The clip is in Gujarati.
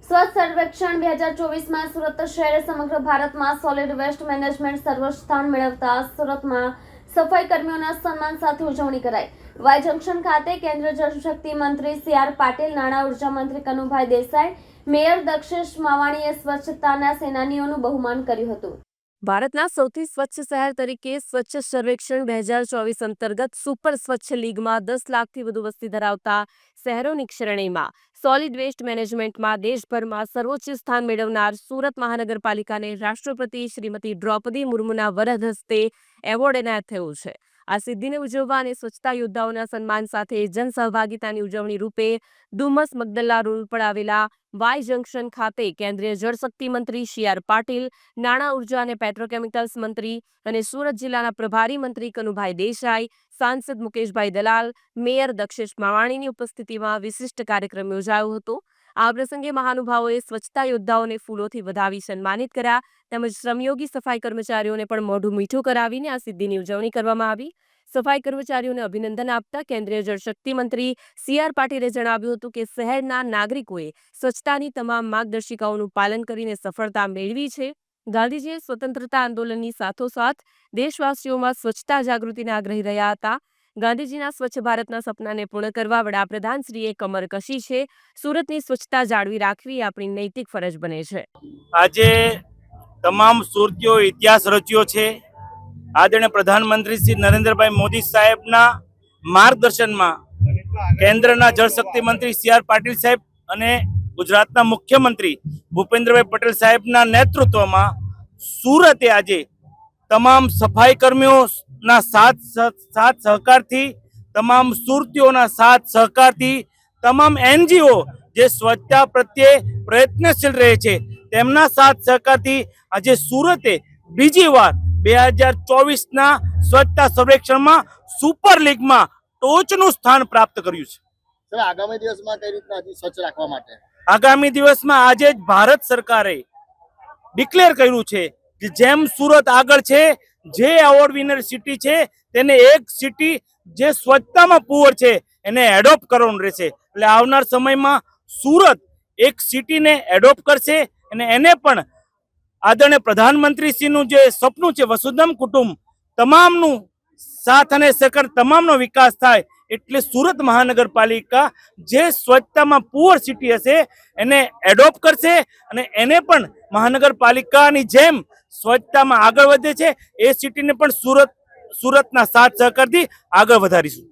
સ્વચ્છ સર્વેક્ષણ 2024માં સુરત શહેર સમગ્ર ભારતમાં સોલિડ વેસ્ટ મેનેજમેન્ટ સર્વસ્થાન મેળવતા સુરતમાં સફાઈ કર્મીઓના સન્માન સાથે ઉજવણી કરાઈ। વાય જંકશન ખાતે કેન્દ્રીય જળશક્તિ મંત્રી સી.આર. પાટીલ, નાણાં ઉર્જા મંત્રી કનુભાઈ દેસાઈ, મેયર દક્ષેશ માવાણીએ સ્વચ્છતાના સેનાનીઓનું બહુમાન કર્યું હતું। ભારતના સૌથી સ્વચ્છ શહેર તરીકે સ્વચ્છ સર્વેક્ષણ 2024 અંતર્ગત સુપર સ્વચ્છ લીગમાં 10 લાખથી વધુ વસ્તી ધરાવતા શહેરોની શ્રેણીમાં સોલિડ વેસ્ટ મેનેજમેન્ટમાં દેશભરમાં સર્વોચ્ચ સ્થાન મેળવનાર સુરત મહાનગરપાલિકાને રાષ્ટ્રપતિ શ્રીમતી દ્રૌપદી મુર્મુના વરદ હસ્તે એવોર્ડ એનાયત થયો છે। આ સિદ્ધિને ઉજવવા અને સ્વચ્છતા યોદ્ધાઓના સન્માન સાથે જનસહભાગિતાની ઉજવણી રૂપે ડુમસ મગદલ્લા રોડ પર આવેલા વાય જંકશન ખાતે કેન્દ્રીય જળશક્તિ મંત્રી સી.આર. પાટીલ, નાણાં ઉર્જા અને પેટ્રોકેમિકલ્સ મંત્રી અને સુરત જિલ્લાના પ્રભારી મંત્રી કનુભાઈ દેસાઈ, સાંસદ મુકેશભાઈ દલાલ, મેયર દક્ષેશ માવાણીની ઉપસ્થિતિમાં વિશિષ્ટ કાર્યક્રમ યોજાયો હતો। આ પ્રસંગે મહાનુભાવોએ સ્વચ્છતા યોદ્ધાઓને ફૂલોથી વધાવી સન્માનિત કર્યા તેમજ શ્રમયોગી સફાઈ કર્મચારીઓને પણ મોઢું મીઠું કરાવીને આ સિદ્ધિની ઉજવણી કરવામાં આવી। સફાઈ કર્મચારીઓને અભિનંદન આપતા કેન્દ્રીય જળશક્તિ મંત્રી સી.આર. પાટીલે જણાવ્યું હતું કે શહેરના નાગરિકોએ સ્વચ્છતાની તમામ માર્ગદર્શિકાઓનું પાલન કરીને સફળતા મેળવી છે। ગાંધીજીએ સ્વતંત્રતા આંદોલનની સાથોસાથ દેશવાસીઓમાં સ્વચ્છતા જાગૃતિને આગ્રહી રહ્યા હતા। ગાંધીજીના સ્વચ્છ ભારતના સપનાને પૂર્ણ કરવા વડાપ્રધાનશ્રીએ કમર કસી છે। સુરતની સ્વચ્છતા જાળવી રાખવી આપણી નૈતિક ફરજ બને છે। આજે તમામ સુરતીઓ ઇતિહાસ રચ્યો છે। આદરણીય પ્રધાનમંત્રી શ્રી નરેન્દ્રભાઈ મોદી સાહેબના માર્ગદર્શનમાં કેન્દ્રના જળશક્તિ મંત્રી સી.આર. પાટીલ સાહેબ અને ગુજરાતના મુખ્યમંત્રી ભૂપેન્દ્રભાઈ પટેલ સાહેબના નેતૃત્વમાં સુરતે આજે તમામ સફાઈ કર્મીઓના સાથ સહકારથી, તમામ સુરતીઓના સાથ સહકારથી, તમામ એનજીઓ જે સ્વચ્છતા પ્રત્યે પ્રયત્નશીલ રહે છે તેમના સાથ સહકારથી આજે સુરતે બીજી વાર 2024ના સ્વચ્છતા સર્વેક્ષણમાં સુપર લીગમાં ટોચનું સ્થાન પ્રાપ્ત કર્યું છે। સર, આગામી દિવસમાં કઈ રીતના સ્વચ્છ રાખવા માટે આગામી દિવસમાં આજે જ ભારત સરકારે ડિક્લેર કર્યું છે કે જેમ સુરત આગળ છે, જે એવોર્ડ વિનર સિટી છે તેને એક સિટી જે સ્વચ્છતામાં પુઅર છે એને એડોપ્ટ કરવાનું રહેશે। એટલે આવનાર સમયમાં સુરત એક સિટીને એડોપ્ટ કરશે અને એને પણ આદરણીય પ્રધાનમંત્રીશ્રીનું જે સપનું છે વસુધૈવ કુટુંબ, તમામનું સાથ અને સહકાર, તમામનો વિકાસ થાય એટલે સુરત મહાનગરપાલિકા જે સ્વચ્છતામાં પુઅર સિટી હશે એને એડોપ્ટ કરશે અને એને પણ મહાનગરપાલિકાની જેમ સ્વચ્છતામાં આગળ વધે છે એ સિટીને પણ સુરતના સાથ સહકારથી આગળ વધારીશું।